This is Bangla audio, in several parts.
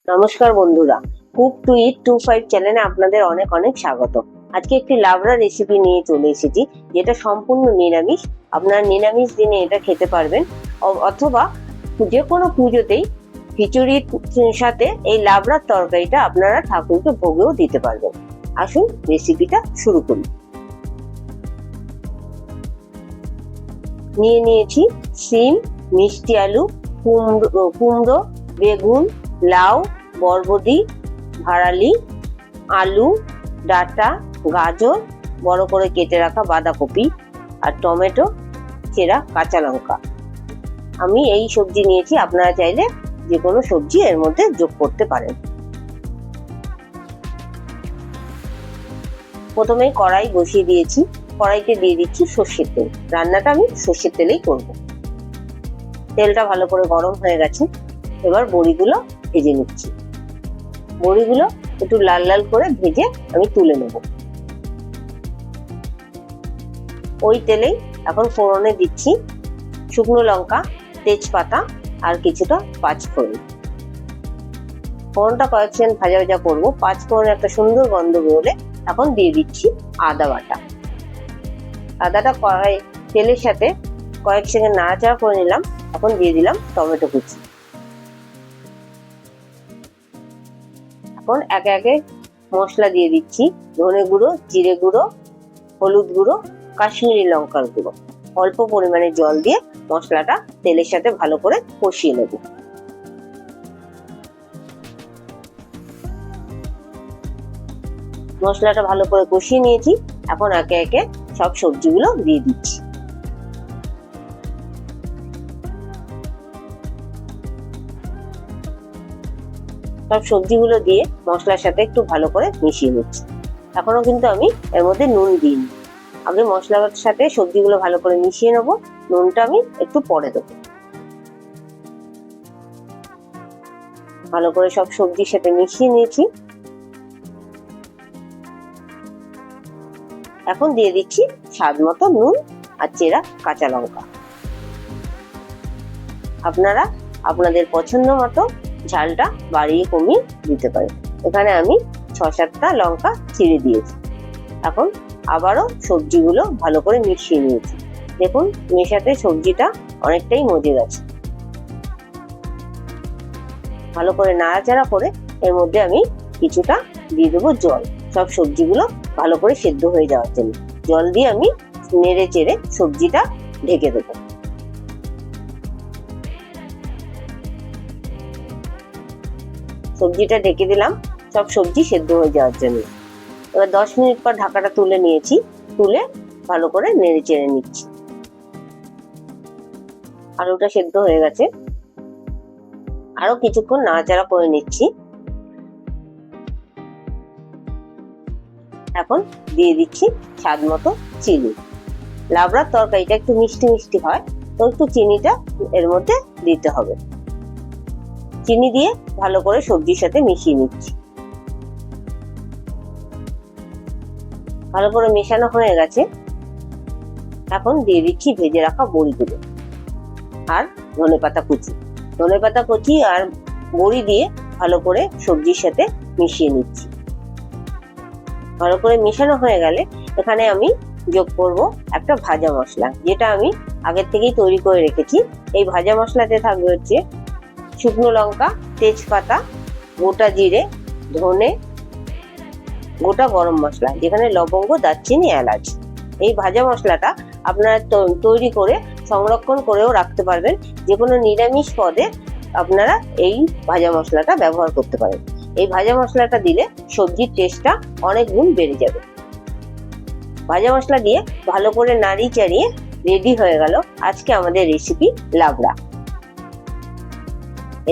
নমস্কার বন্ধুরা, কুক টু ইট 25 চ্যানেলে আপনাদের অনেক অনেক স্বাগত। আজকে একটি লাবড়া রেসিপি নিয়ে চলে এসেছি, যেটা সম্পূর্ণ নিরামিষ। আপনারা নিরামিষ দিনে এটা খেতে পারবেন, অথবা যে কোনো পুজোতেই খিচুড়ির সাথে এই লাবড়ার তরকারিটা আপনারা ঠাকুরকে ভোগেও দিতে পারবেন। আসুন রেসিপিটা শুরু করি। নিয়েছি সিম, মিষ্টি আলু, কুমড়ো, বেগুন, লাউ, বরবটি, ভাড়ালি, আলু, ডাঁটা, গাজর, বড় করে কেটে রাখা বাঁধাকপি, আর টমেটো, চেরা কাঁচা লঙ্কা। আমি এই সবজি নিয়েছি, আপনারা চাইলে যে কোনো সবজি এর মধ্যে যোগ করতে পারেন। প্রথমে কড়াই বসিয়ে দিয়েছি, কড়াইতে দিয়ে দিচ্ছি সর্ষের তেল। রান্নাটা আমি সর্ষের তেলেই করব। তেলটা ভালো করে গরম হয়ে গেছে, এবার বড়িগুলো ভেজে নিচ্ছি। বড়িগুলো একটু লাল লাল করে ভেজে আমি তুলে নেব। ওই তেলেই এখন ফোড়নে দিচ্ছি শুকনো লঙ্কা, তেজপাতা আর কিছুটা পাঁচফোড়ন। ফোড়নটা কয়েক সেকেন্ড ভাজা ভাজা করবো। পাঁচফোড়নে একটা সুন্দর গন্ধ বেরোলে এখন দিয়ে দিচ্ছি আদা বাটা। আদাটা তেলের সাথে কয়েক সেকেন্ড নাড়াচাড়া করে নিলাম। এখন দিয়ে দিলাম টমেটো কুচি। এখন একে একে মশলা দিয়ে দিচ্ছি। ধনে গুঁড়ো, জিরে গুঁড়ো, হলুদ গুঁড়ো, কাশ্মীরি লঙ্কার গুঁড়ো। অল্প পরিমাণে জল দিয়ে মশলাটা তেলের সাথে ভালো করে কষিয়ে নেব। মশলাটা ভালো করে কষিয়ে নিয়েছি। এখন একে একে সব সবজিগুলো দিয়ে দিচ্ছি। সব সবজিগুলো দিয়ে মশলার সাথে একটু ভালো করে মিশিয়ে নিচ্ছি। এখনো কিন্তু আমি এর মধ্যে নুন দিইনি। আগে মশলার সাথে সবজিগুলো ভালো করে মিশিয়ে নেবো। নুনটা আমি একটু পরে দেবো। ভালো করে সব সবজির সাথে মিশিয়ে নিয়েছি। এখন দিয়ে দিচ্ছি স্বাদ মতো নুন আর চেরা কাঁচা লঙ্কা। আপনারা আপনাদের পছন্দ মতো ঝালটা বাড়িয়ে কমিয়ে দিতে পারেন। এখানে আমি 6-7টা লঙ্কা চিড়ে দিয়েছি। এখন আবারও সবজিগুলো ভালো করে মিশিয়ে নিয়েছি। দেখুন মেশাতে সবজিটা অনেকটাই মজে গেছে। ভালো করে নাড়াচাড়া করে এর মধ্যে আমি কিছুটা দিয়ে দেবো জল, সব সবজিগুলো ভালো করে সেদ্ধ হয়ে যাওয়ার জন্য। জল দিয়ে আমি নেড়ে চেড়ে সবজিটা ঢেকে দেবো। সবজিটা ঢেকে দিলাম সব সবজি সেদ্ধ হয়ে যাওয়ার জন্য। এবার 10 মিনিট পর ঢাকাটা তুলে নিয়েছি। তুলে ভালো করে নেড়ে চেড়ে নিচ্ছি। আলুটা সেদ্ধ হয়ে গেছে। আরো কিছুক্ষণ নাড়াচাড়া করে নিচ্ছি। এখন দিয়ে দিচ্ছি স্বাদ মতো চিনি। লাবড়ার তরকারিটা একটু মিষ্টি মিষ্টি হয়, তো একটু চিনিটা এর মধ্যে দিতে হবে। চিনি দিয়ে ভালো করে সবজির সাথে মিশিয়ে নিচ্ছি। ভালো করে মেশানো হয়ে গেছে। এখন দিয়ে দিচ্ছি ভেজে রাখা বড়িগুলো আর ধনেপাতা কুচি। ধনেপাতা কুচি আর বড়ি দিয়ে ভালো করে সবজির সাথে মিশিয়ে নিচ্ছি। ভালো করে মেশানো হয়ে গেলে এখানে আমি যোগ করব একটা ভাজা মশলা, যেটা আমি আগের থেকেই তৈরি করে রেখেছি। এই ভাজা মশলাতে থাকবে হচ্ছে শুকনো লঙ্কা, তেজপাতা, গোটা জিরে, ধনে, গোটা গরম মশলা, যেখানে লবঙ্গ, দারচিনি, এলাচ। এই ভাজা মশলাটা আপনারা তৈরি করে সংরক্ষণ করেও রাখতে পারবেন। যে কোনো নিরামিষ পদে আপনারা এই ভাজা মশলাটা ব্যবহার করতে পারেন। এই ভাজা মশলাটা দিলে সবজির টেস্টটা অনেক গুণ বেড়ে যাবে। ভাজা মশলা দিয়ে ভালো করে নাড়িয়ে চাড়িয়ে রেডি হয়ে গেল আজকে আমাদের রেসিপি লাবড়া।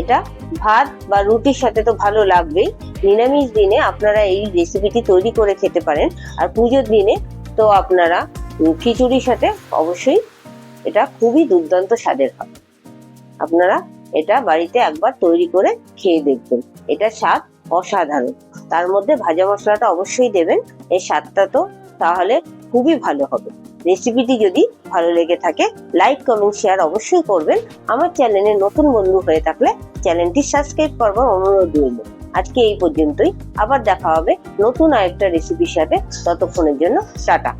এটা ভাত বা রুটির সাথে তো ভালো লাগবেই। নিরামিষ দিনে আপনারা এই রেসিপিটি তৈরি করে খেতে পারেন। আর পুজোর দিনে তো আপনারা খিচুড়ির সাথে অবশ্যই এটা খুবই দুর্দান্ত স্বাদের হয়। আপনারা এটা বাড়িতে একবার তৈরি করে খেয়ে দেখবেন। এটা স্বাদ অসাধারণ। তার মধ্যে ভাজা মশলাটা অবশ্যই দেবেন, এই স্বাদটা তো তাহলে খুবই ভালো হবে। রেসিপিটি যদি ভালো লেগে থাকে লাইক কমেন্ট শেয়ার অবশ্যই করবেন। আমার চ্যানেলে নতুন বন্ধু হয়ে থাকলে চ্যানেলটি সাবস্ক্রাইব করবার অনুরোধ রইল। আজকে এই পর্যন্তই, আবার দেখা হবে নতুন আরেকটা রেসিপির সাথে। ততক্ষণের জন্য টাটা।